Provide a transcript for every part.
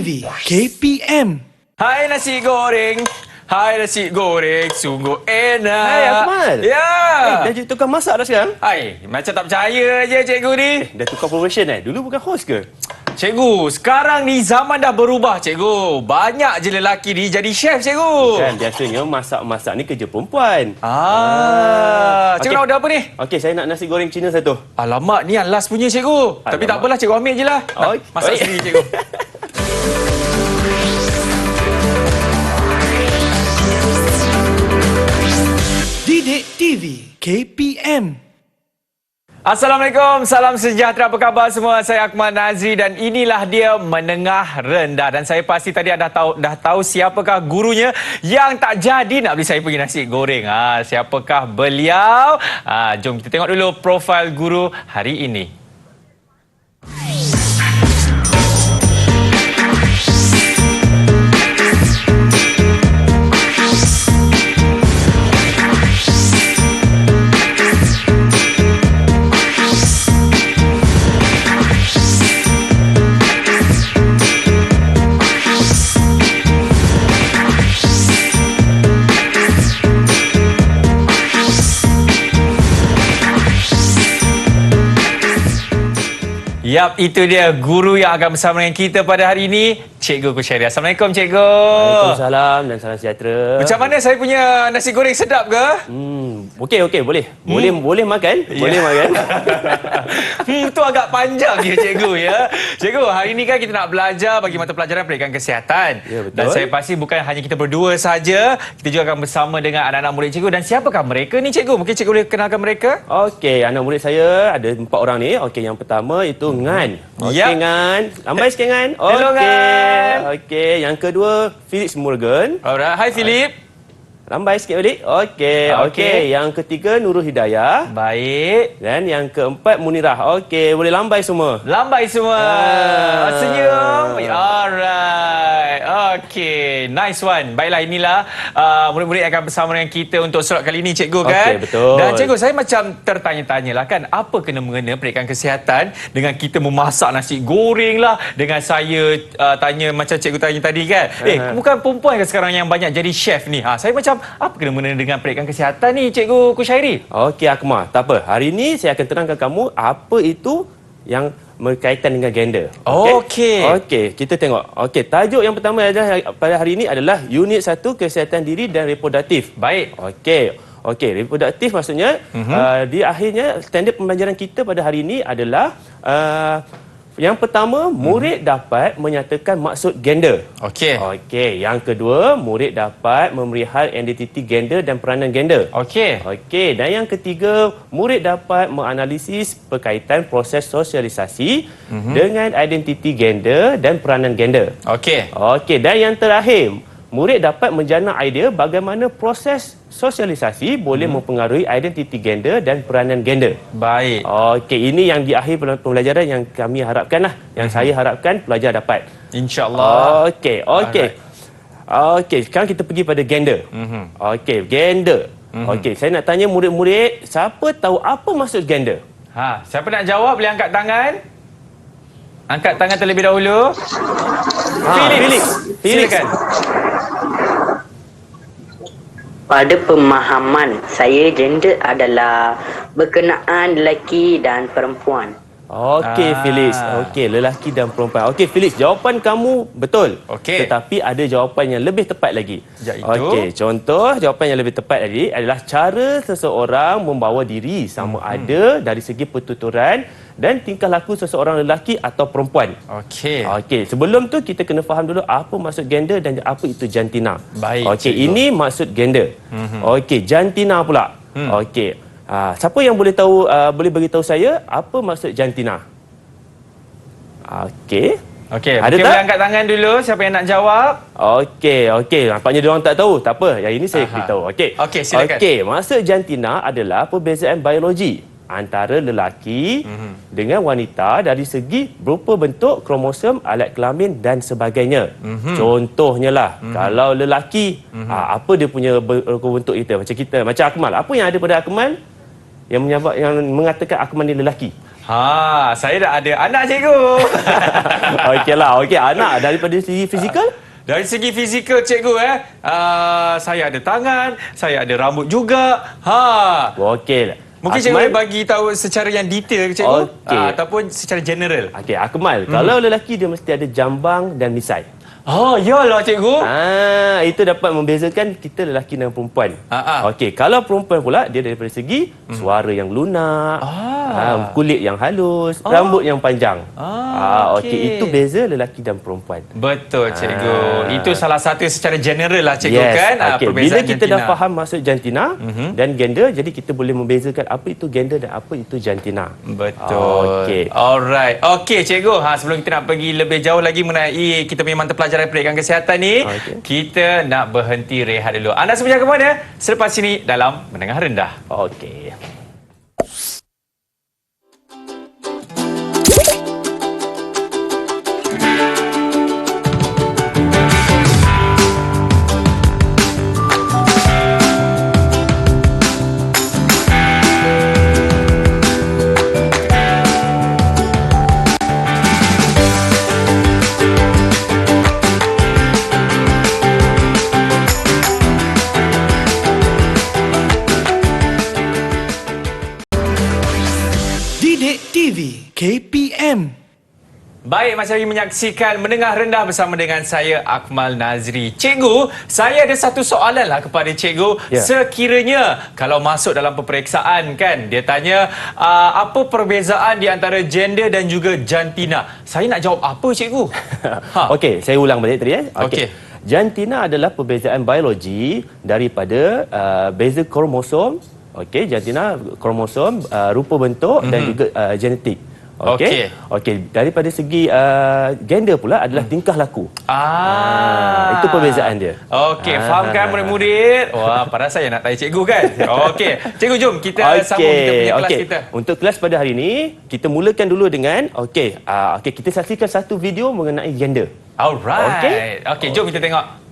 TV KPM. Hai nasi goreng. Hai nasi goreng, sungguh enak. Hai Akmal. Ya. Dah jadi tukang masak dah sekarang? Hai, macam tak percaya je cikgu ni. Dah tukar profession Dulu bukan host ke? Cikgu, sekarang ni zaman dah berubah cikgu. Banyak je lelaki ni jadi chef cikgu. Kan biasanya masak-masak ni kerja perempuan. Cikgu nak order apa ni? Okey, saya nak nasi goreng Cina satu. Alamak, ni yang last punya cikgu. Tapi tak apalah, cikgu ambil je lah. Masak sendiri cikgu. Didik TV KPM. Assalamualaikum, salam sejahtera, apa khabar semua? Saya Akmal Nazri dan inilah dia Menengah Rendah. Dan saya pasti tadi dah tahu siapakah gurunya yang tak jadi nak beli saya pergi nasi goreng. Siapakah beliau? Jom kita tengok dulu profil guru hari ini. Yap, itu dia guru yang akan bersama dengan kita pada hari ini, Cikgu Kushairi. Assalamualaikum Cikgu. Waalaikumsalam dan salam sejahtera. Macam mana saya punya nasi goreng sedap ke? Okey, boleh. Boleh makan. Boleh makan. Itu agak panjang dia cikgu ya. Cikgu, hari ini kan kita nak belajar bagi mata pelajaran pendidikan kesihatan. Ya, betul. Dan saya pasti bukan hanya kita berdua saja, kita juga akan bersama dengan anak-anak murid cikgu. Dan siapakah mereka ni cikgu? Mungkin cikgu boleh kenalkan mereka? Okey, anak murid saya ada 4 orang ni. Okey, yang pertama itu Ngan. Okey, Yap. Ngan. Lambai sikit Ngan. Hello, Ngan. Okey, yang kedua Felix Morgan. Alright, hai Philip. Lambai sikit balik. Okey. Yang ketiga Nurul Hidayah. Baik. Dan yang keempat Munirah. Okey, boleh lambai semua. Lambai semua. Senyum. Alright. Okey. Nice one. Baiklah, inilah murid-murid yang akan bersama dengan kita untuk slot kali ini, cikgu kan? Okey, betul. Dan cikgu, saya macam tertanya-tanya lah kan, apa kena-mengena pendidikan kesihatan dengan kita memasak nasi goreng lah, dengan saya tanya macam cikgu tanya tadi kan? Bukan perempuan ke sekarang yang banyak jadi chef ni? Saya macam, apa kena-mengena dengan pendidikan kesihatan ni, Cikgu Kushairi? Okey, Akmal. Tak apa. Hari ini saya akan terangkan kamu apa itu yang berkaitan dengan gender. Okey, kita tengok. Okey, tajuk yang pertama pada hari ini adalah Unit 1 Kesihatan Diri dan Reproduktif. Baik. Okey, reproduktif maksudnya di akhirnya standard pembelajaran kita pada hari ini adalah yang pertama, murid dapat menyatakan maksud gender. Okey, yang kedua, murid dapat memberi hal identiti gender dan peranan gender. Okey, dan yang ketiga, murid dapat menganalisis berkaitan proses sosialisasi dengan identiti gender dan peranan gender. Okey, dan yang terakhir, murid dapat menjana idea bagaimana proses sosialisasi boleh mempengaruhi identiti gender dan peranan gender. Baik. Okey, ini yang di akhir pembelajaran yang kami harapkan lah. Yang saya harapkan pelajar dapat. InsyaAllah. Okey, sekarang kita pergi pada gender. Okey, gender. Okey, saya nak tanya murid-murid, siapa tahu apa maksud gender? Siapa nak jawab boleh angkat tangan. Angkat tangan terlebih dahulu. Felix. Silakan. Pada pemahaman saya, gender adalah berkenaan lelaki dan perempuan. Okey, Felix. Okey, lelaki dan perempuan. Okey, Felix, jawapan kamu betul. Tetapi ada jawapan yang lebih tepat lagi. Okey, contoh jawapan yang lebih tepat tadi adalah cara seseorang membawa diri sama ada dari segi pertuturan dan tingkah laku seseorang lelaki atau perempuan. Okey, sebelum tu kita kena faham dulu apa maksud gender dan apa itu jantina. Baik. Okey, ini maksud gender. Okey, jantina pula. Okey. Siapa yang boleh tahu, boleh beritahu saya apa maksud jantina? Okey, ada tak? Boleh angkat tangan dulu siapa yang nak jawab. Okey. Nampaknya diorang tak tahu. Tak apa, yang ini saya beritahu. Okey, silakan. Okey, maksud jantina adalah perbezaan biologi antara lelaki dengan wanita dari segi berupa bentuk, kromosom, alat kelamin dan sebagainya. Contohnya lah, kalau lelaki, apa dia punya bentuk kita? Macam kita, macam Akmal. Apa yang ada pada Akmal yang mengatakan Akmal ni lelaki? Saya dah ada anak, cikgu. Okeylah, anak daripada segi fizikal? Dari segi fizikal, cikgu, saya ada tangan, saya ada rambut juga. Okey. Mungkin cikgu boleh bagi tahu secara yang detail, cikgu. Ataupun secara general. Okey, Akmal. Kalau lelaki dia mesti ada jambang dan misai. Yalah, cikgu. Itu dapat membezakan kita lelaki dan perempuan. Okey, kalau perempuan pula dia daripada segi suara yang lunak, kulit yang halus, rambut yang panjang. Okey, itu beza lelaki dan perempuan. Betul, cikgu. Itu salah satu secara general lah, cikgu, kan? Bila kita dah faham maksud jantina dan gender, jadi kita boleh membezakan apa itu gender dan apa itu jantina. Betul. Alright. Okey, cikgu. Sebelum kita nak pergi lebih jauh lagi mengenai kita punya mata pelajaran pendidikan kesihatan ni, kita nak berhenti rehat dulu. Anda semua jangan ke mana? Selepas ini dalam Menengah Rendah. Okey. Didik TV KPM. Baik, masih lagi menyaksikan Menengah Rendah bersama dengan saya, Akmal Nazri. Cikgu, saya ada satu soalan lah kepada cikgu. Sekiranya kalau masuk dalam peperiksaan kan, dia tanya apa perbezaan di antara gender dan juga jantina. Saya nak jawab apa, cikgu? Okey, saya ulang balik tadi. Okey. Jantina adalah perbezaan biologi daripada beza kromosom. Okey, jantina kromosom, rupa bentuk dan juga genetik. Okey. Daripada segi gender pula adalah tingkah laku. Itu perbezaan dia. Okey, faham kan murid-murid? Wah, padahal saya nak tanya cikgu kan? Okey. Cikgu, jom kita sambung kita punya kelas kita. Untuk kelas pada hari ini, kita mulakan dulu dengan kita saksikan satu video mengenai gender. Alright. Okey, jom kita tengok.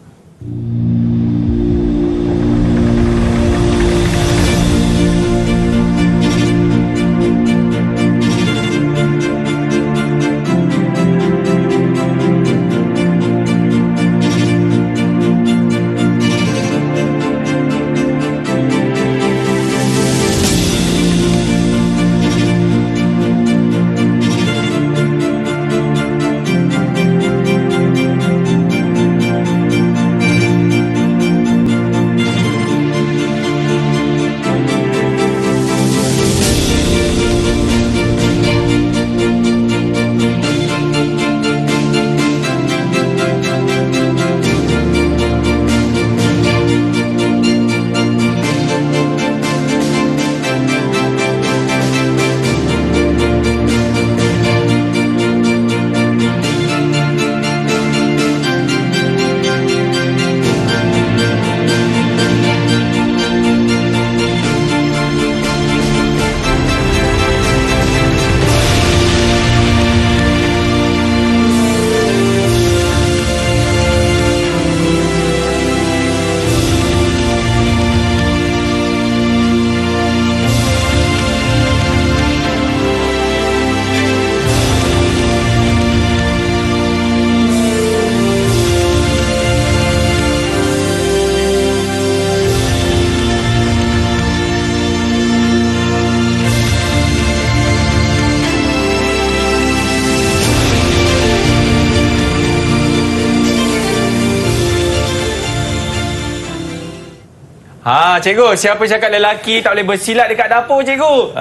Cikgu, siapa cakap lelaki tak boleh bersilat dekat dapur, cikgu?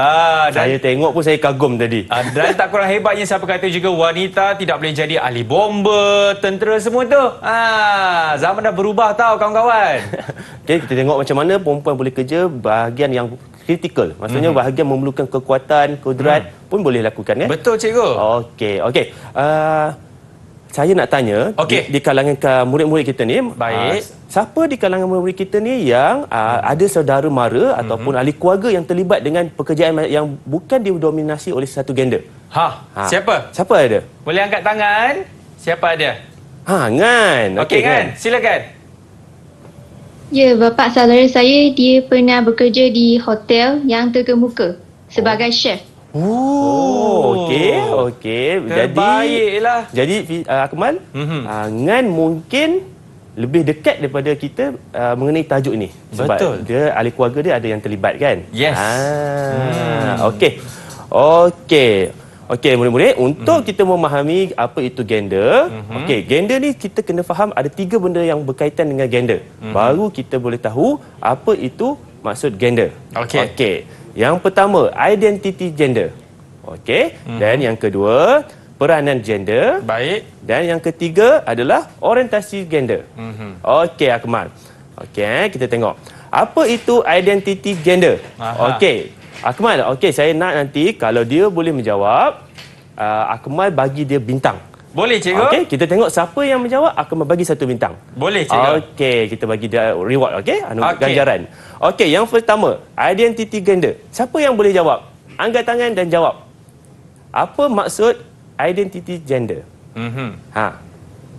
Saya tengok pun saya kagum tadi. Dan tak kurang hebatnya siapa kata juga wanita tidak boleh jadi ahli bomba, tentera semua tu. Zaman dah berubah tau, kawan-kawan. Okey, kita tengok macam mana perempuan boleh kerja bahagian yang kritikal. Maksudnya bahagian memerlukan kekuatan, kudrat pun boleh lakukan, kan? Betul, cikgu. Okey. Saya nak tanya, di kalangan murid-murid kita ni, siapa di kalangan murid-murid kita ni yang ada saudara mara ataupun ahli keluarga yang terlibat dengan pekerjaan yang bukan didominasi oleh satu gender? Siapa? Siapa ada? Boleh angkat tangan? Siapa ada? Ngan. Okey, Ngan. Silakan. Ya, bapa saudara saya dia pernah bekerja di hotel yang terkemuka sebagai chef. Okey. Terbaiklah. Jadi Akmal, Ngan mungkin lebih dekat daripada kita mengenai tajuk ni. Sebab Betul. dia ahli keluarga dia ada yang terlibat kan? Yes. Okey, murid-murid, untuk kita memahami apa itu gender, gender ni kita kena faham ada 3 benda yang berkaitan dengan gender. Baru kita boleh tahu apa itu maksud gender. Okey. Yang pertama, identity gender. Dan yang kedua, peranan gender. Baik. Dan yang ketiga adalah orientasi gender. Okey, Akmal. Kita tengok. Apa itu identity gender? Okey. Akmal, saya nak nanti kalau dia boleh menjawab, Akmal bagi dia bintang. Boleh, cikgu? Kita tengok siapa yang menjawab, Akmal bagi 1 bintang. Boleh, cikgu. Kita bagi dia reward, ganjaran. Yang pertama, identity gender. Siapa yang boleh jawab? Angkat tangan dan jawab. Apa maksud identity gender?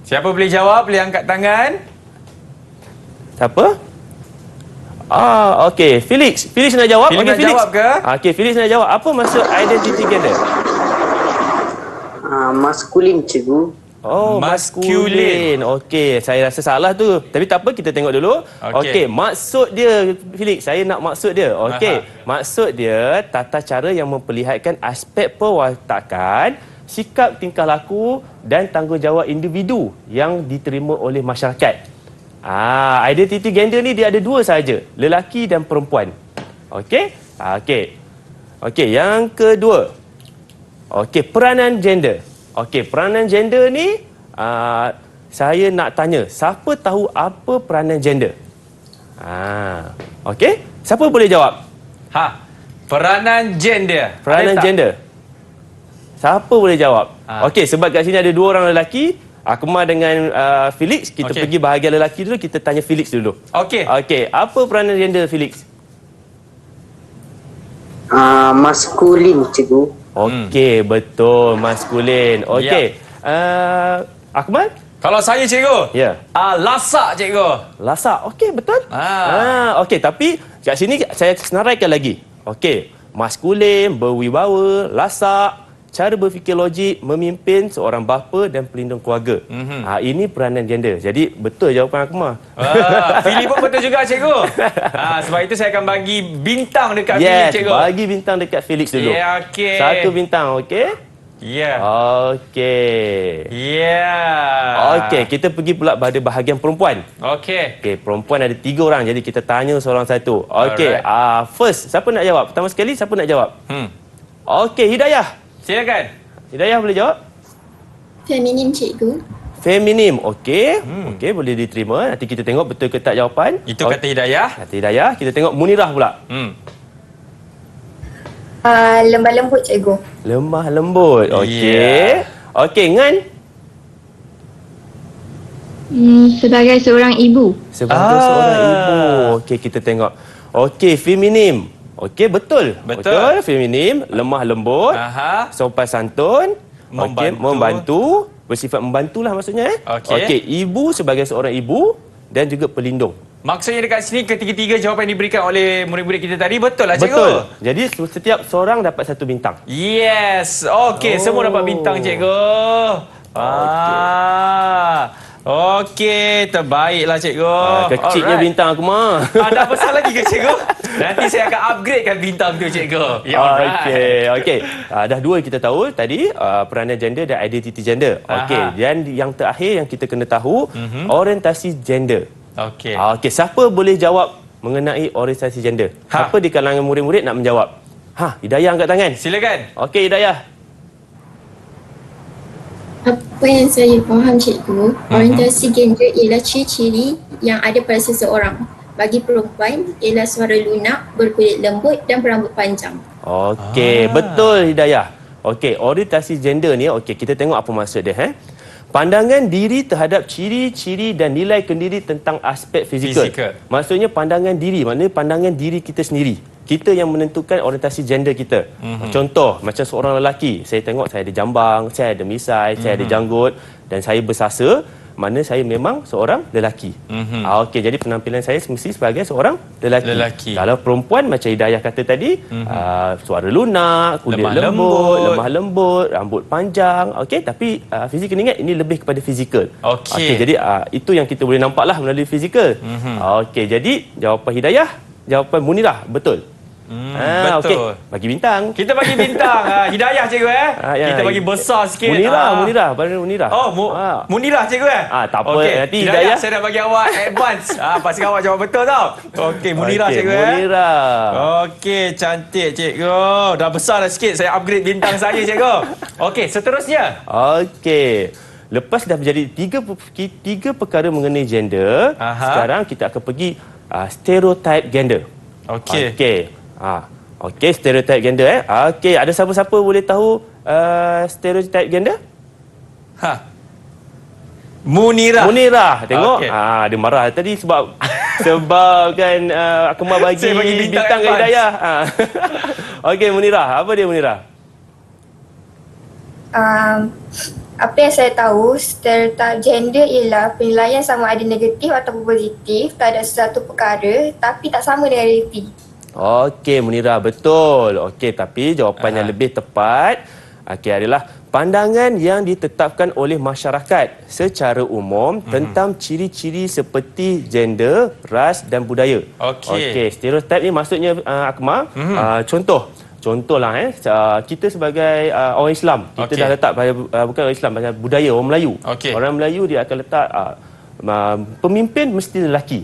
Siapa boleh jawab, boleh angkat tangan. Siapa? Felix. Felix nak jawab? Felix nak jawab ke? Felix nak jawab. Apa maksud identity gender? Maskulin, cikgu. Maskulin. Saya rasa salah tu. Tapi tak apa, kita tengok dulu. Maksud dia, Felix, saya nak maksud dia. Maksud dia tata cara yang memperlihatkan aspek perwatakan, sikap tingkah laku dan tanggungjawab individu yang diterima oleh masyarakat. Identity gender ni dia ada 2 sahaja, lelaki dan perempuan. Yang kedua. Peranan gender. Peranan gender ni saya nak tanya, siapa tahu apa peranan gender? Siapa boleh jawab? Peranan gender. Peranan gender. Siapa boleh jawab? Sebab kat sini ada 2 orang lelaki, Akmal dengan Felix, kita pergi bahagian lelaki dulu, kita tanya Felix dulu. Apa peranan gender, Felix? Maskulin, cikgu. Betul, maskulin. Akmal? Kalau saya, cikgu? Ya. Lasak, cikgu. Lasak. Betul. Tapi kat sini saya senaraikan lagi. Maskulin, berwibawa, lasak, cara berfikir logik, memimpin, seorang bapa dan pelindung keluarga. Ini peranan gender. Jadi betul jawapan Akmal. Felix pun betul juga, cikgu. Sebab itu saya akan bagi bintang dekat Felix, cikgu. Bagi bintang dekat Felix dulu. 1 bintang, kita pergi pula pada bahagian perempuan. Perempuan ada 3 orang, jadi kita tanya seorang satu. First, siapa nak jawab? Pertama sekali, siapa nak jawab? Hidayah. Silakan. Hidayah boleh jawab? Feminim, cikgu. Feminim. Boleh diterima. Nanti kita tengok betul ke tak jawapan. Itu kata Hidayah. Kata Hidayah. Kita tengok Munirah pula. Lemah lembut, cikgu. Lemah lembut. Ngan? Sebagai seorang ibu. Sebagai seorang ibu. Kita tengok. Feminim. Betul. Feminim, lemah lembut, sopan santun, membantu, bersifat membantulah maksudnya. Ibu sebagai seorang ibu dan juga pelindung. Maksudnya dekat sini ketiga-tiga jawapan yang diberikan oleh murid-murid kita tadi betul lah, cikgu? Betul. Jadi setiap seorang dapat 1 bintang. Yes. Semua dapat bintang, cikgu. Terbaiklah, cikgu. Kecilnya bintang aku mah. Ada pasal lagi ke, cikgu? Nanti saya akan upgradekan bintang tu, cikgu. Dah 2 kita tahu tadi, peranan gender dan identity gender. Dan yang terakhir yang kita kena tahu, orientasi gender. Siapa boleh jawab mengenai orientasi gender? Siapa di kalangan murid-murid nak menjawab? Hidayah angkat tangan. Silakan. Hidayah. Apa yang saya faham, cikgu, orientasi gender ialah ciri-ciri yang ada pada seseorang. Bagi perempuan, ialah suara lunak, berkulit lembut dan berambut panjang. Betul Hidayah. Orientasi gender ni, kita tengok apa maksud dia. Pandangan diri terhadap ciri-ciri dan nilai kendiri tentang aspek fizikal. Maksudnya pandangan diri, maknanya pandangan diri kita sendiri. Kita yang menentukan orientasi gender kita. Contoh, macam seorang lelaki, saya tengok saya ada jambang, saya ada misai, saya ada janggut dan saya bersasa. mana saya memang seorang lelaki. Okey, jadi penampilan saya mesti sebagai seorang lelaki. Kalau perempuan macam Hidayah kata tadi, suara lunak, kulit lemah lembut, rambut panjang. Okey, tapi fizik kena ingat ini lebih kepada fizikal. Okey, jadi itu yang kita boleh nampaklah melalui fizikal. Okey, jadi jawapan Hidayah, jawapan Munirah betul. Betul. Okay. Bagi bintang. Kita bagi bintang. Hidayah cikgu kita bagi besar sikit. Munirah. Oh, Munirah cikgu tak apa. Nanti Hidayah saya nak bagi awak advance. Pastikan awak jawab betul tau. Okey, Munirah cikgu Munirah. Okey, cantik cikgu. Dah besar dah sikit. Saya upgrade bintang saya cikgu. Okey, seterusnya. Okey. Lepas dah menjadi tiga perkara mengenai gender, sekarang kita akan pergi stereotype gender. Okey. Okey, stereotype gender Okey, ada siapa-siapa boleh tahu stereotype gender? Munirah. Tengok. Dia marah tadi sebab kan Akmal bagi bintang ke Hidayah. Okey, Munirah. Apa dia Munirah? Apa yang saya tahu, stereotip gender ialah penilaian sama ada negatif ataupun positif terhadap sesuatu perkara tapi tak sama dengan realiti. Okey, Munirah, betul. Okey, tapi jawapan yang lebih tepat adalah pandangan yang ditetapkan oleh masyarakat secara umum tentang ciri-ciri seperti gender, ras dan budaya. Okey, stereotip ni maksudnya Akmal, contohlah kita sebagai orang Islam, kita dah letak bukan orang Islam, macam budaya orang Melayu. Orang Melayu dia akan letak pemimpin mesti lelaki.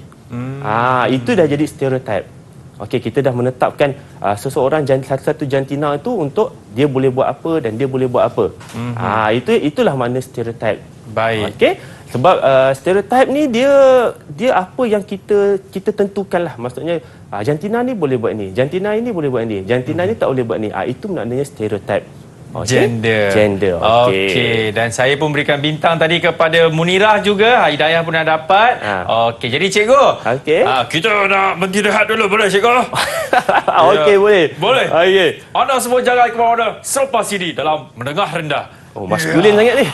Itu dah jadi stereotip. Okey, kita dah menetapkan seseorang satu jantina itu untuk dia boleh buat apa dan dia boleh buat apa. Itulah makna stereotip. Baik. Okey, sebab stereotip ni dia apa yang kita tentukanlah. Maksudnya jantina ni boleh buat ni, jantina ini boleh buat ni, jantina ni tak boleh buat ni. Itu maknanya stereotip. Gender. Okey. Dan saya pun berikan bintang tadi kepada Munirah juga. Hidayah pun dah dapat. Okey. Jadi cikgu. Kita nak berhenti rehat dulu. Boleh cikgu? Okey, boleh. Boleh. Okey. Anda semua jaga kepada anda selepas ini dalam mendengar rendah. Maskulin sangat ni.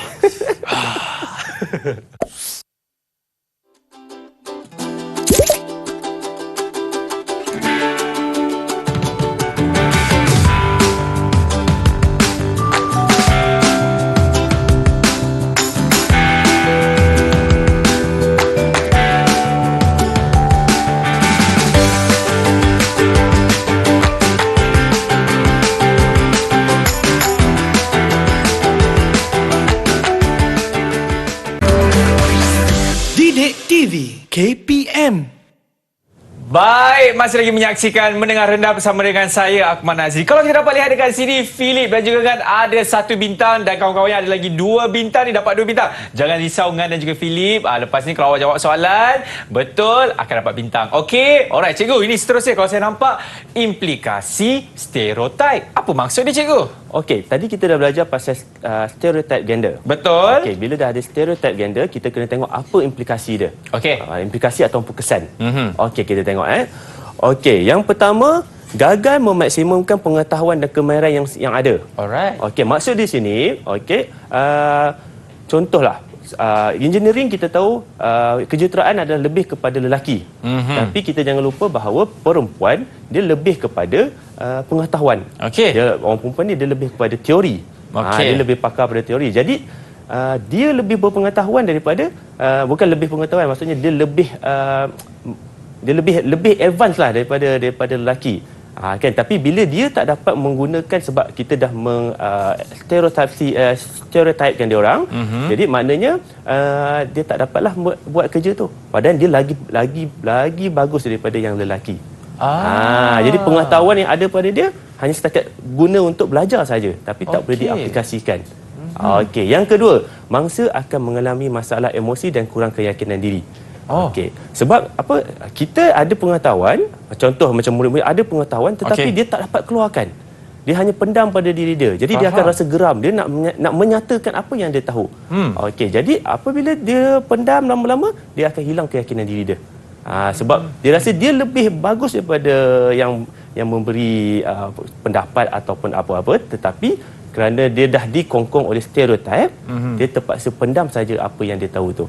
Didik TV KPM. Baik, masih lagi menyaksikan Mendengar Rendah bersama dengan saya, Akmal Nazri. Kalau kita dapat lihat dekat sini, Philip dan juga kan ada 1 bintang dan kawan-kawannya ada lagi 2 bintang ni, dapat 2 bintang. Jangan risau Ngan dan juga Philip. Lepas ni kalau awak jawab soalan betul, akan dapat bintang. Okey, alright cikgu, ini seterusnya kalau saya nampak implikasi stereotip. Apa maksud dia cikgu? Okey, tadi kita dah belajar pasal stereotip gender. Betul. Okey, bila dah ada stereotip gender, kita kena tengok apa implikasi dia. Okey. Implikasi ataupun kesan. Okey, kita tengok Okey, yang pertama, gagal memaksimumkan pengetahuan dan kemahiran yang ada. Alright. Okey, maksud di sini, contohlah, engineering kita tahu kejuruteraan adalah lebih kepada lelaki. Tapi kita jangan lupa bahawa perempuan dia lebih kepada pengetahuan. Orang perempuan ni dia lebih kepada teori. Dia lebih pakar pada teori. Jadi dia lebih berpengetahuan daripada bukan lebih pengetahuan, maksudnya dia lebih advance lah daripada lelaki. Kan, tapi bila dia tak dapat menggunakan, sebab kita dah stereotipkan dia orang, jadi maknanya dia tak dapatlah buat kerja tu, padahal dia lagi bagus daripada yang lelaki. Jadi pengetahuan yang ada pada dia hanya setakat guna untuk belajar saja, tapi tak boleh diaplikasikan. Okey, yang kedua, mangsa akan mengalami masalah emosi dan kurang keyakinan diri. Okey, sebab apa, kita ada pengetahuan, contoh macam murid-murid ada pengetahuan tetapi dia tak dapat keluarkan. Dia hanya pendam pada diri dia. Jadi dia akan rasa geram, dia nak menyatakan apa yang dia tahu. Okey, jadi apabila dia pendam lama-lama, dia akan hilang keyakinan diri dia. Sebab dia rasa dia lebih bagus daripada yang memberi pendapat ataupun apa-apa, tetapi kerana dia dah dikongkong oleh stereotip, dia terpaksa pendam saja apa yang dia tahu tu.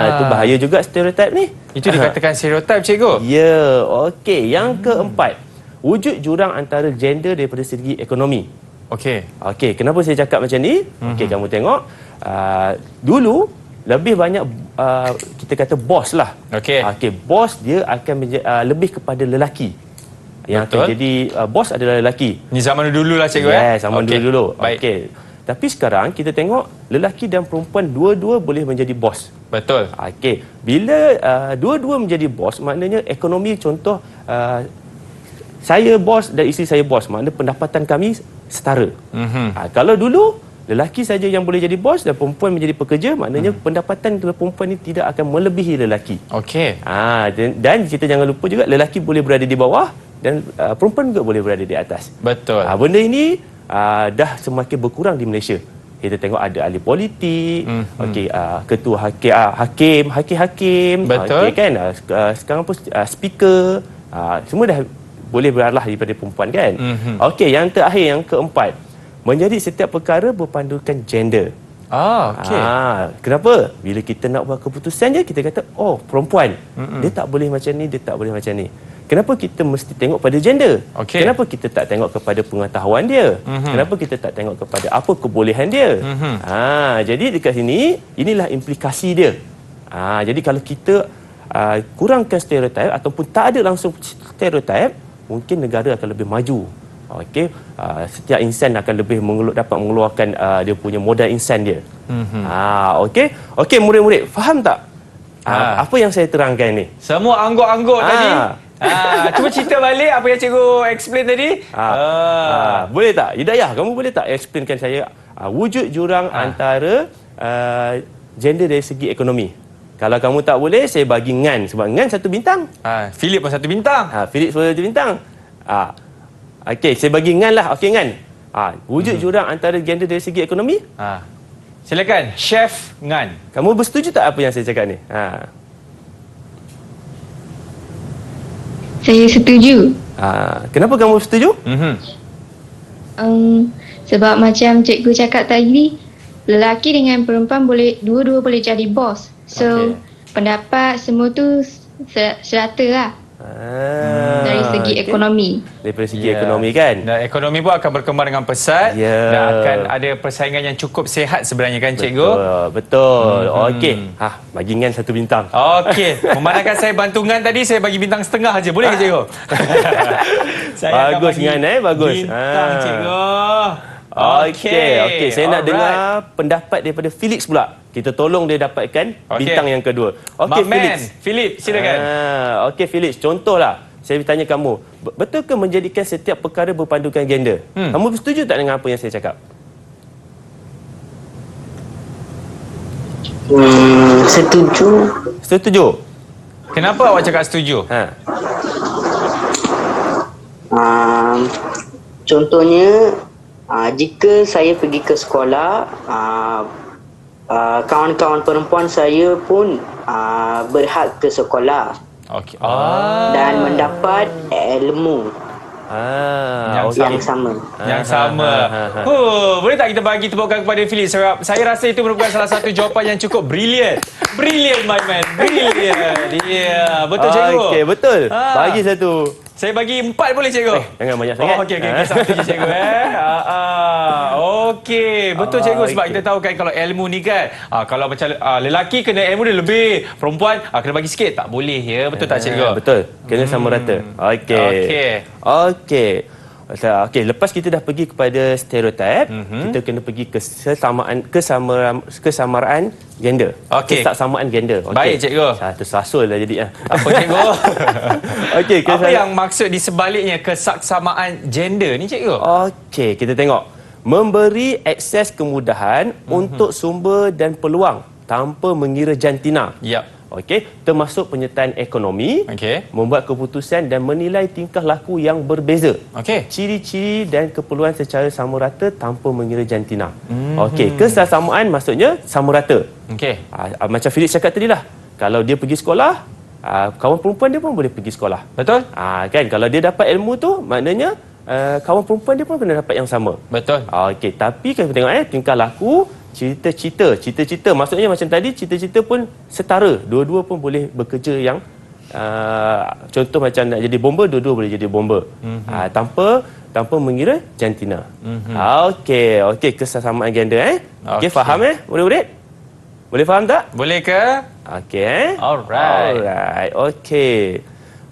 Itu bahaya juga stereotip ni. Itu dikatakan stereotip, cikgu. Ya, okey. Yang keempat, wujud jurang antara gender daripada segi ekonomi. Okey, kenapa saya cakap macam ni? Okey, kamu tengok. Dulu lebih banyak kita kata bos lah. Okey, bos dia akan lebih kepada lelaki. Yang akan jadi bos adalah lelaki. Ni zaman dulu lah, cikgu. Zaman dulu. Okey. Tapi sekarang kita tengok lelaki dan perempuan dua-dua boleh menjadi bos. Betul. Okey. Bila dua-dua menjadi bos, maknanya ekonomi, contoh saya bos dan isteri saya bos, maknanya pendapatan kami setara. Kalau dulu lelaki saja yang boleh jadi bos dan perempuan menjadi pekerja, maknanya pendapatan perempuan ini tidak akan melebihi lelaki. Okey. Dan kita jangan lupa juga lelaki boleh berada di bawah dan perempuan juga boleh berada di atas. Betul. Benda ini dah semakin berkurang di Malaysia. Kita tengok ada ahli politik, ketua hakim, betul. Kan? Sekarang pun speaker, semua dah boleh berarah daripada perempuan, kan? Okey, yang terakhir, yang keempat, menjadi setiap perkara berpandukan gender. Okey. Kenapa? Bila kita nak buat keputusan je, kita kata, perempuan, dia tak boleh macam ni, dia tak boleh macam ni. Kenapa kita mesti tengok pada gender? Kenapa kita tak tengok kepada pengetahuan dia? Kenapa kita tak tengok kepada apa kebolehan dia? Jadi dekat sini, inilah implikasi dia. Jadi kalau kita kurangkan stereotip ataupun tak ada langsung stereotip, mungkin negara akan lebih maju. Setiap insan akan lebih dapat mengeluarkan dia punya modal insan dia. Okey, murid-murid, faham tak? Apa yang saya terangkan ni? Semua angguk-angguk tadi. Cuba cerita balik apa yang cikgu explain tadi. Boleh tak? Hidayah, kamu boleh tak explainkan saya wujud jurang antara gender dari segi ekonomi? Kalau kamu tak boleh, saya bagi Ngan. Sebab Ngan 1 bintang. Philip pun 1 bintang. Philip pun 1 bintang. Okey, saya bagi Ngan lah. Okey, Ngan. Wujud jurang antara gender dari segi ekonomi? Silakan, Chef Ngan. Kamu bersetuju tak apa yang saya cakap ni? Saya setuju. Kenapa kamu setuju? Sebab macam cikgu cakap tadi, lelaki dengan perempuan dua-dua boleh jadi bos. So, pendapat semua tu serata lah. Dari segi ekonomi. Daripada segi ekonomi, kan? Dan ekonomi pun akan berkembang dengan pesat. Dan akan ada persaingan yang cukup sihat sebenarnya, kan, cikgu? Betul. Okey. Bagi Ngan 1 bintang. Okey. Memandangkan saya bantu Ngan tadi, saya bagi bintang setengah aja. Boleh ke, cikgu? Saya bagus, Ngan, bagus. Bintang, cikgu. Okey. Saya nak dengar pendapat daripada Felix pula. Kita tolong dia dapatkan bintang yang kedua. Okey, Philip, silakan. Okey, Felix, contohlah. Saya bertanya kamu, betul ke menjadikan setiap perkara berpandukan gender? Kamu setuju tak dengan apa yang saya cakap? Setuju. Setuju. Kenapa awak cakap setuju? Contohnya, jika saya pergi ke sekolah, kawan-kawan perempuan saya pun berhak ke sekolah dan mendapat ilmu yang sama. Boleh tak kita bagi tepukan kepada Philip? Sebab saya rasa itu merupakan salah satu jawapan yang cukup brilliant. Brilliant, my man. Brilliant. Betul, cikgu? Okey, betul. Bagi 1. Saya bagi 4 boleh, cikgu? Jangan banyak sangat. Okey. Satu je, cikgu. Okey. Betul, cikgu. Sebab kita tahu kan kalau ilmu ni kan, kalau macam lelaki kena ilmu dia lebih, perempuan kena bagi sikit. Tak boleh, ya? Betul tak, cikgu? Betul. Kena sama rata. Okey. Lepas kita dah pergi kepada stereotip, kita kena pergi ke kesamaan gender. Kesamaan gender. Baik, cikgu. Tersasul dah jadi. Apa, cikgu? Apa yang maksud di sebaliknya kesaksamaan gender ni, cikgu? Okey, kita tengok. Memberi akses kemudahan untuk sumber dan peluang tanpa mengira jantina. Okey, termasuk penyertaan ekonomi, membuat keputusan dan menilai tingkah laku yang berbeza. Ciri-ciri dan keperluan secara sama rata tanpa mengira jantina. Kesamaan maksudnya sama rata. Macam Felix cakap tadi lah, kalau dia pergi sekolah, kawan perempuan dia pun boleh pergi sekolah. Betul? Kan, kalau dia dapat ilmu tu, maknanya kawan perempuan dia pun kena dapat yang sama. Betul. Okey, tapi kalau tengok tingkah laku, cita-cita maksudnya macam tadi cita-cita pun setara. Dua-dua pun boleh bekerja yang contoh macam nak jadi bomber, dua-dua boleh jadi bomber. Tanpa mengira jantina. Okey, kesamaan gender Okey, faham murid-murid? Boleh faham tak? Boleh ke? Okey. Alright. Okey.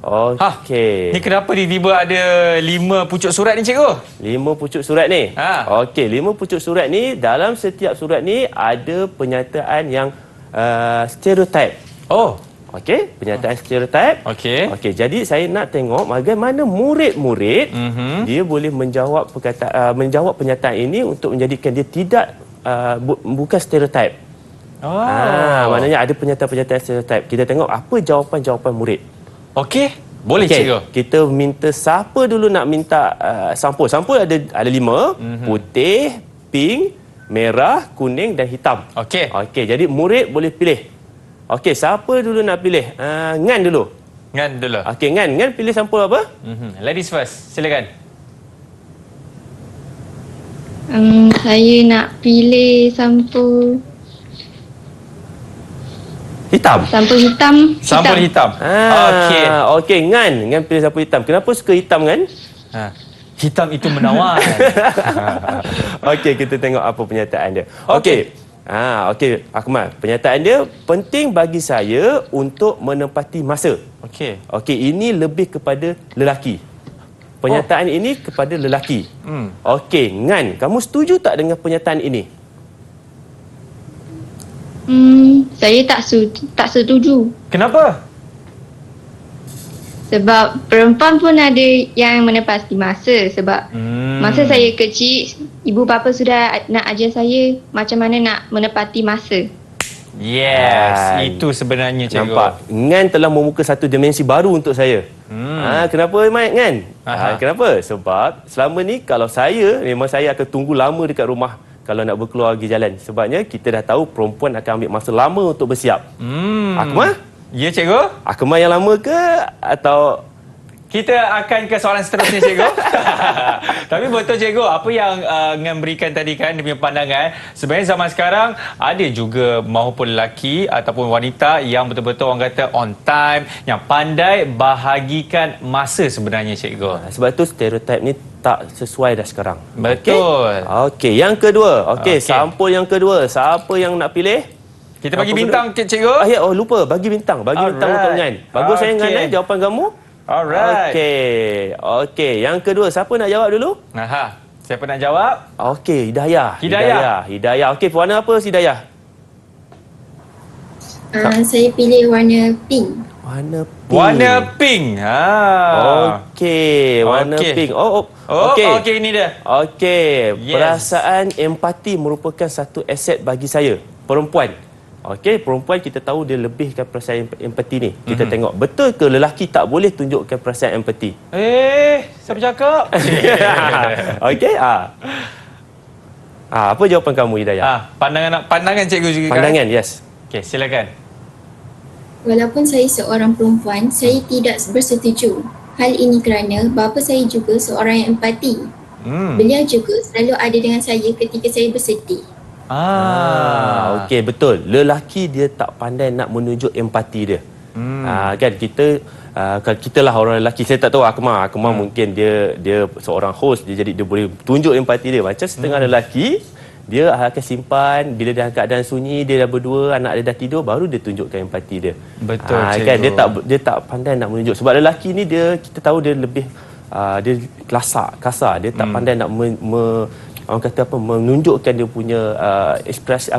Okey. Ni kenapa tiba-tiba ada 5 pucuk surat ni, cikgu? 5 pucuk surat ni. Okey, 5 pucuk surat ni, dalam setiap surat ni ada penyataan yang stereotip. Okey, penyataan stereotip. Okey, jadi saya nak tengok bagaimana murid-murid dia boleh menjawab menjawab penyataan ini untuk menjadikan dia tidak bukan stereotip. Maknanya ada penyataan-penyataan stereotip. Kita tengok apa jawapan-jawapan murid. Okey, boleh cikgu. Kita minta siapa dulu nak minta sampul. Sampul ada 5, putih, pink, merah, kuning dan hitam. Okey, jadi murid boleh pilih. Okey, siapa dulu nak pilih? Ngan dulu. Okey, Ngan pilih sampul apa? Ladies first, silakan. Saya nak pilih sampul hitam. Sampul hitam. Sampul hitam. Okey, Ngan pilih sampul hitam. Kenapa suka hitam, Ngan? Hitam itu menawan. Okey, kita tengok apa penyataan dia. Okey, Akmal, penyataan dia penting bagi saya untuk menempati masa. Okey, ini lebih kepada lelaki. Penyataan ini kepada lelaki. Okey, Ngan, kamu setuju tak dengan penyataan ini? Saya tak setuju. Kenapa? Sebab perempuan pun ada yang menepati masa. Sebab masa saya kecil, ibu bapa sudah nak ajar saya macam mana nak menepati masa. Yes, itu sebenarnya cikgu. Nampak? Ngan telah membuka satu dimensi baru untuk saya. Kenapa Ngan? Kenapa? Sebab selama ni kalau memang saya akan tunggu lama dekat rumah kalau nak berkeluar pergi jalan. Sebabnya kita dah tahu perempuan akan ambil masa lama untuk bersiap. Akmal? Ya, cikgu. Akmal yang lama ke atau... Kita akan ke soalan seterusnya, cikgu. Tapi betul, cikgu. Apa yang Ngan berikan tadi kan, dia punya pandangan. Sebenarnya zaman sekarang, ada juga maupun lelaki ataupun wanita yang betul-betul orang kata on time, yang pandai bahagikan masa sebenarnya, cikgu. Sebab tu stereotip ni tak sesuai dah sekarang. Betul. Okey, yang kedua. Sampul yang kedua. Siapa yang nak pilih? Kita bagi bintang, cikgu. Lupa. Bagi bintang. Bintang untuk Ngan. Bagus saya Ngan, jawapan kamu. Alright. Okey. Yang kedua, siapa nak jawab dulu? Siapa nak jawab? Okey, Hidayah. Okey, warna apa Hidayah? Saya pilih warna pink. Warna pink. Okey, warna pink. Okey, ini dia. Okey, perasaan empati merupakan satu aset bagi saya, perempuan. Okey, perempuan kita tahu dia lebihkan perasaan empati ni. Kita tengok betul ke lelaki tak boleh tunjukkan perasaan empati? Siapa cakap? Okey, apa jawapan kamu Hidayah? Pandangan cikgu juga. Pandangan, yes. Okey, silakan. Walaupun saya seorang perempuan, saya tidak bersetuju. Hal ini kerana bapa saya juga seorang yang empati. Beliau juga selalu ada dengan saya ketika saya bersedih. Okey, betul. Lelaki dia tak pandai nak menunjuk empati dia. Kan kita lah orang lelaki. Saya tak tahu Akmal mungkin dia seorang host, jadi dia boleh tunjuk empati dia. Macam setengah lelaki, dia akan simpan bila dalam keadaan sunyi, dia dah berdua, anak dia dah tidur, baru dia tunjukkan empati dia. Betul, kan dia tak pandai nak menunjuk. Sebab lelaki ni kita tahu dia lebih dia kasar. Dia tak pandai nak orang kata menunjukkan dia punya ekspresi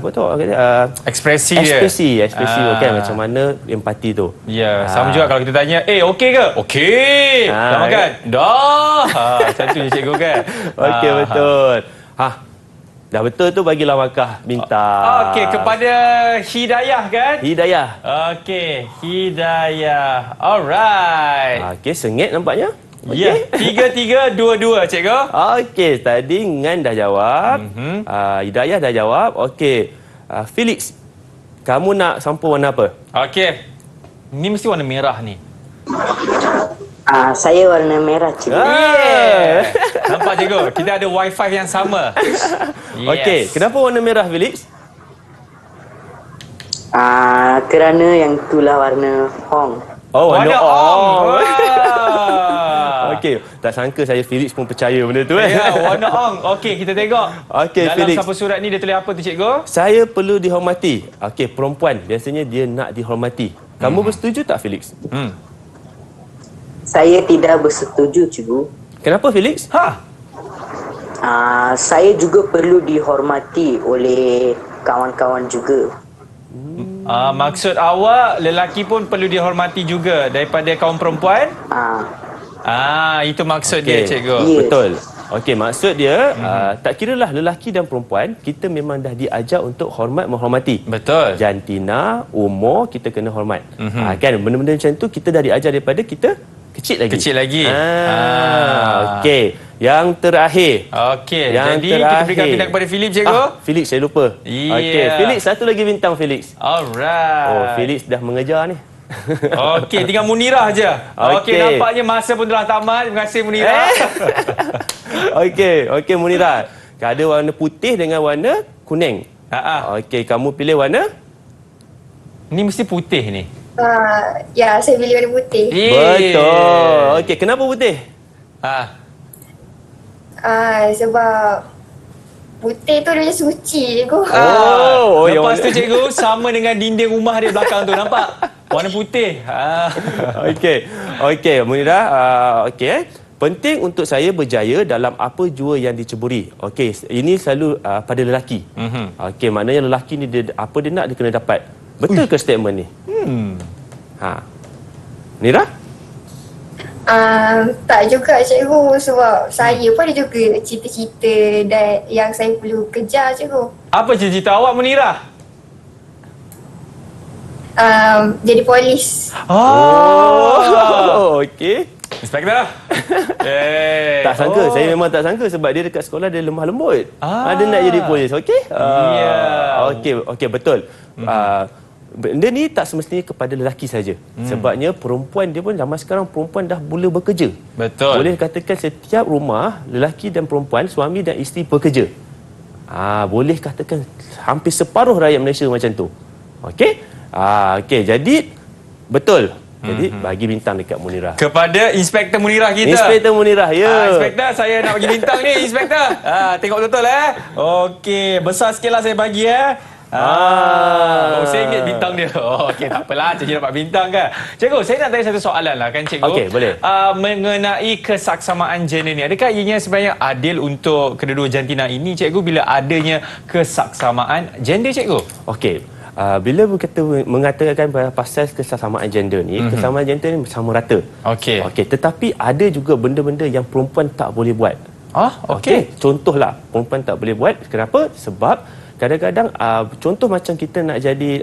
ekspresi kan, macam mana empati tu. Ya, sama juga kalau kita tanya, okey ke? Okey. Dah makan? Dah. Macam tu je cikgu kan. Okey, betul. Dah betul tu, bagilah markah bintang. Okey, kepada Hidayah kan? Hidayah. Okey, Hidayah. Alright. Okey, sengit nampaknya. Ya, 3-3-2-2 cikgu. Okey, tadi Ngan dah jawab. Hidayah dah jawab. Okey, Felix, kamu nak sampul warna apa? Okey, ni mesti warna merah ni. Saya warna merah, cikgu. Nampak cikgu? Kita ada wifi yang sama. Okey, kenapa warna merah, Felix? Kerana yang itulah warna Hong. Oh, warna Ong. Wah. Okey, tak sangka saya Felix pun percaya benda tu. Ya, warna Ong. Okey, kita tengok. Okey, dalam Felix. sampul surat ni dia tulis apa tu cikgu? Saya perlu dihormati. Okey, perempuan biasanya dia nak dihormati. Kamu bersetuju tak, Felix? Saya tidak bersetuju, cikgu. Kenapa, Felix? Saya juga perlu dihormati oleh kawan-kawan juga. Maksud awak lelaki pun perlu dihormati juga daripada kaum perempuan? Itu maksud dia, cikgu. Ya. Betul. Okey, maksud dia tak kiralah lelaki dan perempuan, kita memang dah diajar untuk hormat menghormati. Betul. Jantina, umur kita kena hormat. Kan benda-benda macam tu kita dah diajar daripada kita kecil lagi. Kecil lagi. Okey, yang terakhir. Okey, Yang jadi kita berikan bintang kepada Philip, cikgu. Felix, saya lupa. Ya. Okey, Felix, satu lagi bintang, Felix. Alright. Oh, Felix dah mengejar ni. Okey, tinggal Munirah je. Okey, Okey. nampaknya masa pun telah tamat. Terima kasih Munirah. Okey Munirah. Ada warna putih dengan warna kuning. Okey, kamu pilih warna? Ni mesti putih ni. Ya, saya pilih warna putih. Betul. Okey, kenapa putih? Sebab putih tu dia macam suci je kot. Lepas tu cikgu sama dengan dinding rumah dia belakang tu, nampak? Warna putih. Okey, Munirah. Penting untuk saya berjaya dalam apa jua yang diceburi. Okey, ini selalu pada lelaki. Okey, maknanya lelaki ni dia apa dia nak dia kena dapat. Betul ke statement ni? Munirah? Tak juga cikgu, sebab saya pun ada juga cita-cita dan yang saya perlu kejar, cikgu. Apa cita-cita awak, Munirah? Jadi polis. Okey. Inspektor. Tak sangka, saya memang tak sangka sebab dia dekat sekolah dia lemah lembut. Dia nak jadi polis, okey? Okey, betul. Benda ni tak semestinya kepada lelaki saja. Sebabnya perempuan dia pun zaman sekarang perempuan dah mula bekerja. Betul. Boleh katakan setiap rumah lelaki dan perempuan, suami dan isteri bekerja. Boleh katakan hampir separuh rakyat Malaysia macam tu. Okey? Okey, jadi betul. Jadi bagi bintang dekat Munirah. Kepada Inspektor Munirah kita. Inspektor Munirah, ya. Inspektor, saya nak bagi bintang ni, Inspektor. Tengok betul Okey, besar sikit lah saya bagi RM1 bintang dia. Okey, tak apalah, cikgu dapat bintang kan. Cikgu, saya nak tanya satu soalan lah kan, cikgu. Okey, boleh. Mengenai kesaksamaan gender ni, adakah ianya sebenarnya adil untuk kedua-dua jantina ini, cikgu, bila adanya kesaksamaan gender, cikgu? Okey. Bila mengatakan pasal kesesamaan gender ni, kesesamaan gender ni sama rata. Okey. Tetapi ada juga benda-benda yang perempuan tak boleh buat. Okey. Contohlah, perempuan tak boleh buat. Kenapa? Sebab kadang-kadang contoh macam kita nak jadi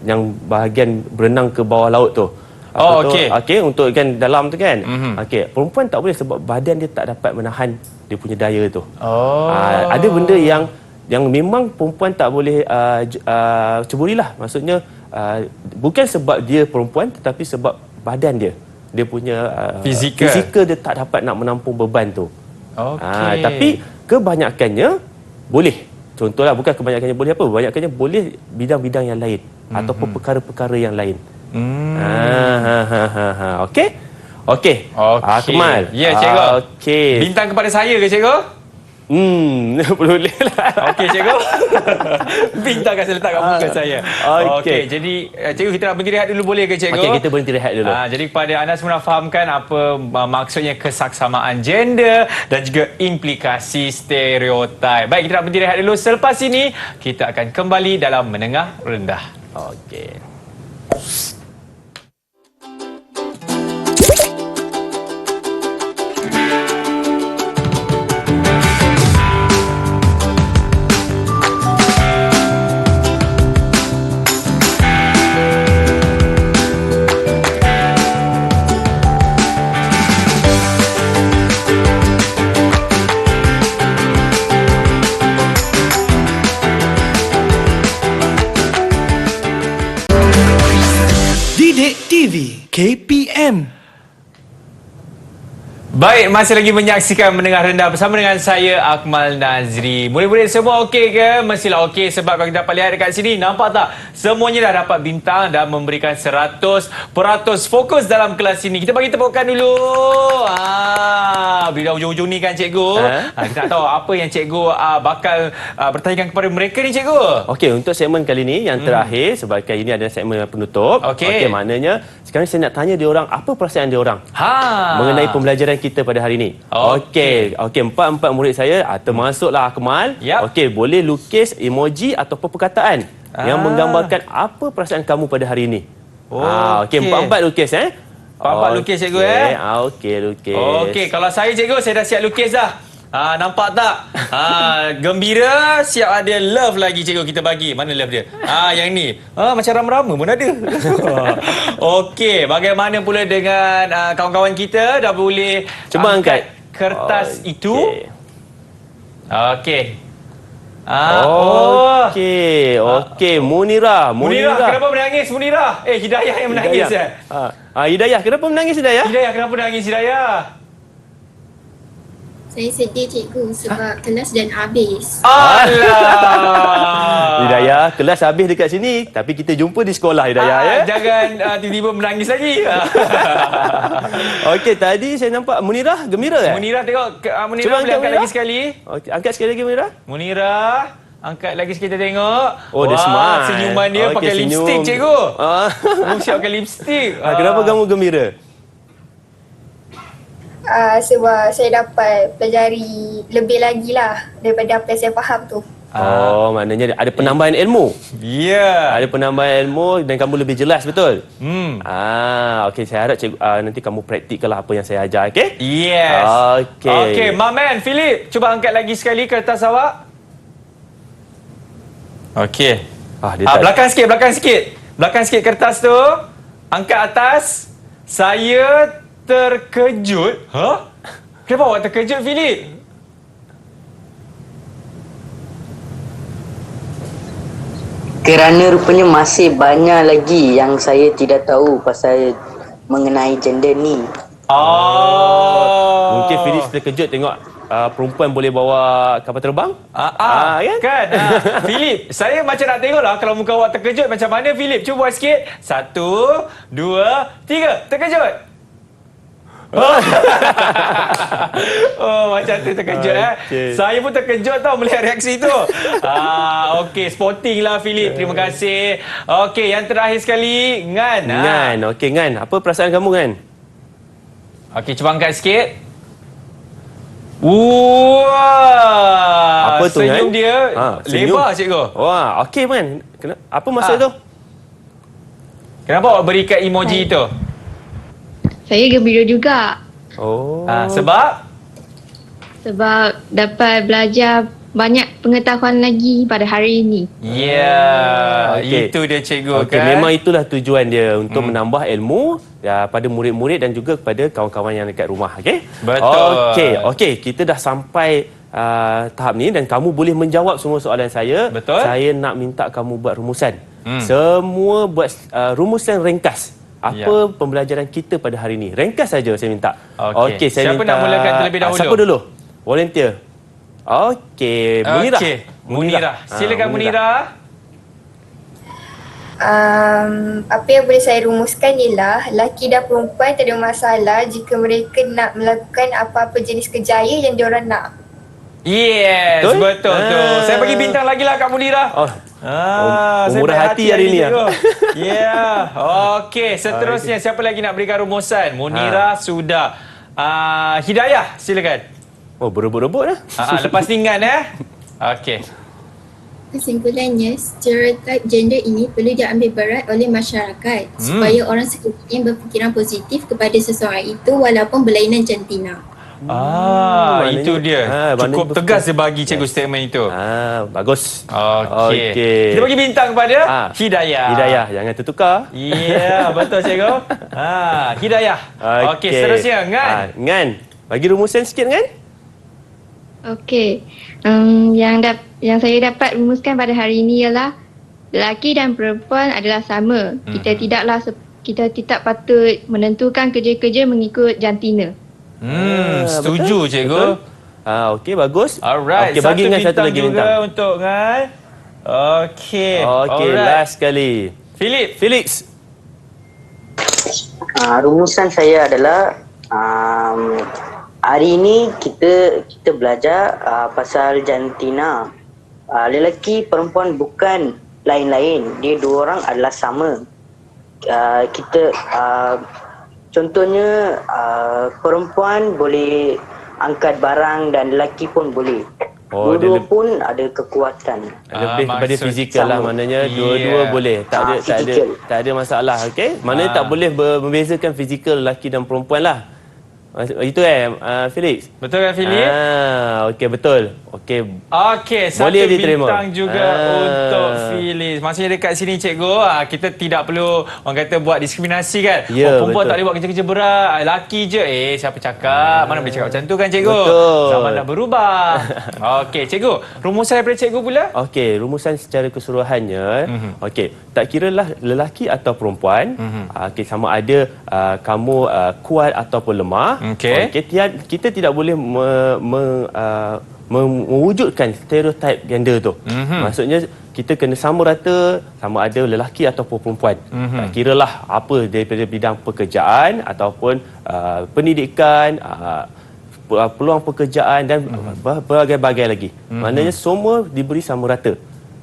yang bahagian berenang ke bawah laut tu. Okey, untuk kan dalam tu kan. Okey, perempuan tak boleh sebab badan dia tak dapat menahan dia punya daya tu. Ada benda yang memang perempuan tak boleh ceburilah. Maksudnya bukan sebab dia perempuan tetapi sebab badan dia. Dia punya fizikal dia tak dapat nak menampung beban tu. Tapi kebanyakannya boleh. Contohlah, bukan kebanyakannya boleh apa? Kebanyakannya boleh bidang-bidang yang lain ataupun perkara-perkara yang lain. Okey? Kemal. Ya, cikgu. Okey. Bintang kepada saya ke, cikgu? Boleh lah. Okey, cikgu. Bintang saya letak kat muka saya. Okey, jadi cikgu, kita nak berhenti rehat dulu, boleh ke, cikgu? Okey, kita berhenti rehat dulu. Jadi kepada anda semua fahamkan apa maksudnya kesaksamaan gender dan juga implikasi stereotip. Baik, kita nak berhenti rehat dulu. Selepas ini, kita akan kembali dalam Menengah Rendah. Okey. Didik TV KPM. Baik, masih lagi menyaksikan Mendengar Rendah bersama dengan saya, Akmal Nazri. Murid-murid semua okey ke? Mestilah okey sebab kalau kita dapat lihat dekat sini, nampak tak? Semuanya dah dapat bintang dan memberikan 100% fokus dalam kelas ini. Kita bagi tepukan dulu. Bila ujung-ujung ni kan cikgu, kita nak tahu apa yang cikgu bakal bertanyakan kepada mereka ni cikgu. Okey, untuk segmen kali ni yang terakhir sebab ini adalah segmen penutup. Okey, maknanya sekarang saya nak tanya dia orang apa perasaan dia orang mengenai pembelajaran kita pada hari ini. Okey, empat murid saya termasuklah Akmal. Okey, boleh lukis emoji ataupun perkataan yang menggambarkan apa perasaan kamu pada hari ini. Okey, empat lukis Empat lukis cikgu Okey, lukis. Okey, kalau saya cikgu, saya dah siap lukis dah. Nampak tak? Gembira, siap ada love lagi cikgu kita bagi. Mana love dia? Yang ni. Macam rama-rama pun ada. Okey, bagaimana pula dengan kawan-kawan kita dah boleh cuba angkat kertas itu? Okey. Okey, Munirah. Kenapa menangis Munirah? Hidayah yang menangis. Hidayah, kenapa menangis Hidayah? Hidayah, kenapa menangis Hidayah? Saya sedih cikgu sebab kelas dan habis. Alah. Hidayah, kelas habis dekat sini tapi kita jumpa di sekolah Hidayah Jangan tiba-tiba menangis lagi. Okey, tadi saya nampak Munirah gembira Munirah tengok, Munirah boleh angkat lagi sekali. Okey, angkat sekali lagi Munirah. Munirah, angkat lagi sikit kita tengok. Dia smile. Senyuman dia pakai lipstick cikgu. Siapkan lipstick. Kenapa kamu gembira? Sebab saya dapat pelajari lebih lagi lah daripada apa yang saya faham tu. Maknanya ada penambahan ilmu. Ya. Ada penambahan ilmu dan kamu lebih jelas, betul? Okey, saya harap cikgu, nanti kamu praktikkanlah apa yang saya ajar, okey? Yes. Okey, Maman, Philip, cuba angkat lagi sekali kertas awak. Okey. Belakang sikit. Belakang sikit kertas tu. Angkat atas. Saya terkejut. Kenapa awak terkejut, Philip? Kerana rupanya masih banyak lagi yang saya tidak tahu pasal mengenai gender ni. Mungkin Philip terkejut tengok perempuan boleh bawa kapal terbang? Kan? Philip, saya macam nak tengok lah kalau muka awak terkejut macam mana, Philip. Cuba buat sikit. 1, 2, 3. Terkejut. Macam tu terkejut Saya pun terkejut tau melihat reaksi tu. Okey, sporting lah Philip. Terima kasih. Okey, yang terakhir sekali Ngan. Okey Ngan, apa perasaan kamu Ngan? Okey, cuba angkat sikit. Wah, apa tu senyum Ngan? dia lebar cikgu. Wah, okey Man. Apa maksud tu? Kenapa awak berikan emoji tu? Saya gembira juga. Sebab dapat belajar banyak pengetahuan lagi pada hari ini. Itu dia cikgu kan. Memang itulah tujuan dia untuk menambah ilmu pada murid-murid dan juga kepada kawan-kawan yang dekat rumah. Betul. Okey, kita dah sampai tahap ni dan kamu boleh menjawab semua soalan saya. Betul. Saya nak minta kamu buat rumusan. Semua buat rumusan ringkas. Apa pembelajaran kita pada hari ini? Ringkas saja saya minta. Okey, saya siapa minta. nak mulakan terlebih dahulu? Siapa dulu? Volunteer. Okey, Munirah. Munirah. Silakan Munirah. Apa yang boleh saya rumuskan ialah lelaki dan perempuan tak ada masalah jika mereka nak melakukan apa-apa jenis kerjaya yang diorang nak. Yes, betul tu. Saya bagi bintang lagi lah Kak Munirah. Murah hati hari ni. Okey, seterusnya siapa lagi nak berikan rumusan? Munirah sudah. Hidayah, silakan. Berebut-rebut dah. Lepas ni Ngan Okey. Kesimpulannya, stereotip gender ini perlu diambil berat oleh masyarakat supaya orang sekeliling berfikiran positif kepada seseorang itu walaupun berlainan jantina. Itu dia. Cukup tegas dia bagi cikgu statement itu. Bagus. Okey. Kita bagi bintang kepada Hidayah. Hidayah, jangan tertukar. Betul cikgu. Hidayah. Okey, seterusnya Ngan. Ngan, bagi rumusan sikit Ngan. Okey. Yang saya dapat rumuskan pada hari ini ialah lelaki dan perempuan adalah sama. kita tidak patut menentukan kerja-kerja mengikut jantina. Setuju cikgu. Betul? Okey, bagus. Alright, Okey, bagi Ngan satu lagi juga bintang. untuk Ngan. Okey. Okey, Alright. last sekali. Felix. Rumusan saya adalah hari ini kita belajar pasal jantina. Lelaki perempuan bukan lain-lain, dia dua orang adalah sama. Contohnya perempuan boleh angkat barang dan lelaki pun boleh. Dua-dua pun ada kekuatan. Lebih kepada maksud fizikal lah, sama. maknanya dua-dua boleh. Fizikal. Tak ada masalah, okey? Maknanya tak boleh membezakan fizikal lelaki dan perempuan lah. Itu Felix? Betul kan Philip? Okey, betul. Okey, Satu boleh diterima. bintang juga untuk Phyllis. Maksudnya dekat sini cikgu, kita tidak perlu orang kata buat diskriminasi kan. Ya, perempuan betul. tak boleh buat kerja-kerja berat, lelaki je. Siapa cakap? Mana boleh cakap macam tu kan cikgu? Betul. Zaman dah berubah. Okey, cikgu. Rumusan daripada cikgu pula? Okey, rumusan secara keseluruhannya, okey, tak kira lah lelaki atau perempuan, okey, sama ada kamu kuat ataupun lemah. Okey. Kita tidak boleh mewujudkan stereotip gender tu. Maksudnya kita kena sama rata, sama ada lelaki ataupun perempuan. Tak kiralah apa daripada bidang pekerjaan ataupun pendidikan, peluang pekerjaan dan berbagai-bagai lagi. Maknanya semua diberi sama rata.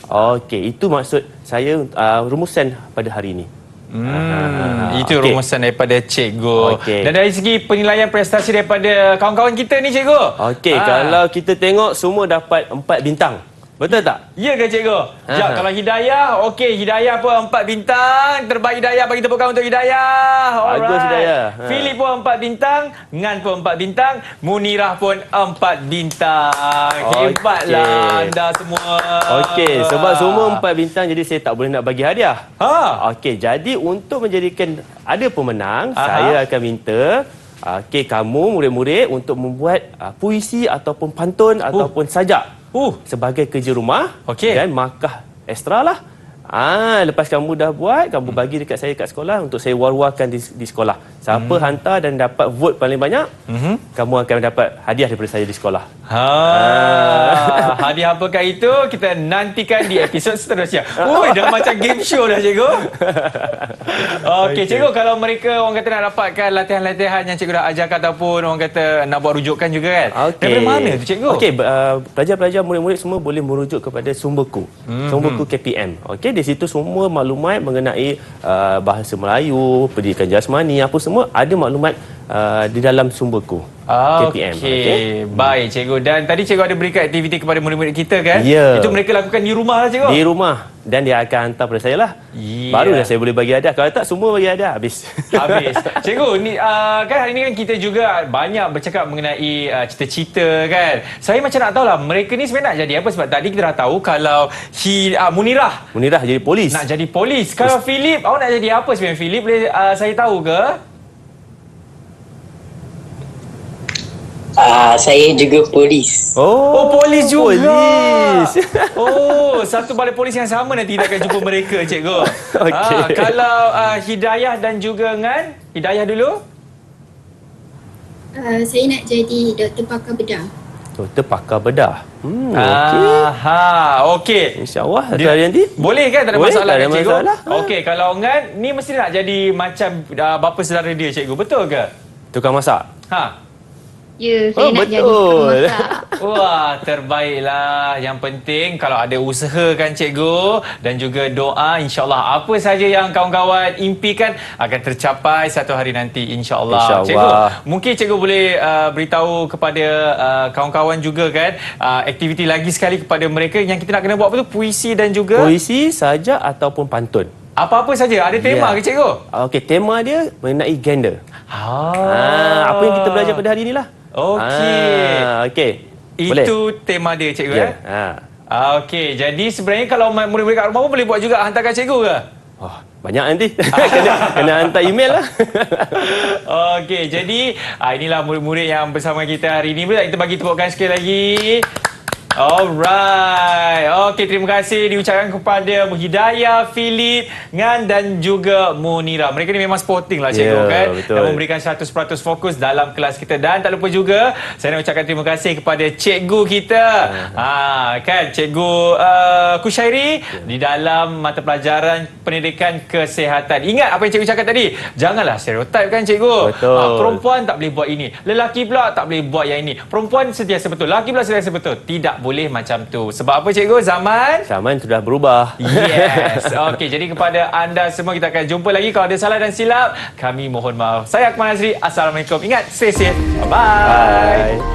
Okey, itu maksud saya rumusan pada hari ini. Itu okey. rumusan daripada cikgu. Okey. Dan dari segi penilaian prestasi daripada kawan-kawan kita ni cikgu. Okey, kalau kita tengok semua dapat 4 bintang. Betul tak? Ya ke cikgu? Sekejap, kalau Hidayah, okey, Hidayah pun 4 bintang. Terbaik Hidayah, bagi tepuk tangan untuk Hidayah. Bagus, Hidayah. Philip pun 4 bintang, Ngan pun 4 bintang, Munirah pun 4 bintang. Hebatlah anda semua. Okey, sebab semua 4 bintang jadi saya tak boleh nak bagi hadiah. Okey, jadi untuk menjadikan ada pemenang, saya akan minta kamu murid-murid untuk membuat puisi ataupun pantun ataupun sajak sebagai kerja rumah dan markah ekstra lah. Lepas kamu dah buat, kamu bagi dekat saya kat sekolah untuk saya war-warkan di sekolah. Siapa hantar dan dapat vote paling banyak, kamu akan dapat hadiah daripada saya di sekolah. Hadiah apakah itu? Kita nantikan di episod seterusnya. Dah macam game show dah cikgu. Okey, cikgu, kalau mereka orang kata nak dapatkan latihan-latihan yang cikgu dah ajarkan ataupun orang kata nak buat rujukan juga kan. Daripada mana tu cikgu? Okey, pelajar-pelajar murid-murid semua boleh merujuk kepada sumberku. Sumberku KPM. Okey, di situ semua maklumat mengenai bahasa Melayu, pendidikan jasmani, apa semua ada maklumat di dalam sumberku. KPM. Okey, baik cikgu. Dan tadi cikgu ada berikan aktiviti kepada murid-murid kita kan? Ya. Itu mereka lakukan di rumah lah cikgu? Di rumah. Dan dia akan hantar pada saya lah. Barulah saya boleh bagi hadiah. Kalau tak, semua bagi hadiah. Habis. Cikgu, ni, kan hari ni kan kita juga banyak bercakap mengenai cita-cita kan. Saya macam nak tahu lah, mereka ni sebenarnya nak jadi apa? Sebab tadi kita dah tahu kalau Munirah jadi polis. nak jadi polis. Kalau Philip, awak nak jadi apa sebenarnya Philip? Boleh saya tahu ke? Saya juga polis. Polis juga. Polis. Satu balai polis yang sama nanti kita akan jumpa mereka, cikgu. Okey. Kalau Hidayah dan juga Ngan, Hidayah dulu. Saya nak jadi doktor pakar bedah. Doktor pakar bedah. Okey. InsyaAllah satu hari nanti. Boleh kan? Tak ada Boleh, masalah tak ada kan, cikgu? masalah. Okey, kalau Ngan, ni mesti nak jadi macam bapa saudara dia, cikgu. Betul ke? Tukang masak. Ya, saya nak jadi tukang masak. Wah, terbaiklah. Yang penting kalau ada usaha kan cikgu dan juga doa, insya-Allah apa saja yang kawan-kawan impikan akan tercapai satu hari nanti, insya-Allah. Cikgu, mungkin cikgu boleh beritahu kepada kawan-kawan juga kan aktiviti lagi sekali kepada mereka yang kita nak kena buat apa tu, puisi dan juga puisi, sajak ataupun pantun. Apa-apa saja. Ada tema ke cikgu? Okey, tema dia mengenai gender. Apa yang kita belajar pada hari inilah. Okey. Itu tema dia cikgu Okey, jadi sebenarnya kalau murid-murid kat rumah pun boleh buat juga, hantar kat cikgu ke? Banyak nanti. kena hantar email lah. Okey, jadi inilah murid-murid yang bersama kita hari ini. Kita bagi tepukan sekali lagi. Alright. Okey, terima kasih diucapkan kepada Hidayah, Philip, Ngan dan juga Munira. Mereka ni memang sporting lah cikgu kan. Betul. Dan memberikan 100% fokus dalam kelas kita. Dan tak lupa juga saya nak ucapkan terima kasih kepada cikgu kita. Kan cikgu Kushairi di dalam mata pelajaran pendidikan kesihatan. Ingat apa yang cikgu cakap tadi? Janganlah stereotip kan cikgu. Betul. Perempuan tak boleh buat ini. Lelaki pula tak boleh buat yang ini. Perempuan sentiasa betul. Lelaki pula sentiasa betul. Tidak boleh macam tu. Sebab apa cikgu? Zaman sudah berubah. Yes. Okey, jadi kepada anda semua kita akan jumpa lagi. Kalau ada salah dan silap, kami mohon maaf. Saya Akmal Nazri. Assalamualaikum. Ingat, stay safe. Bye-bye. Bye.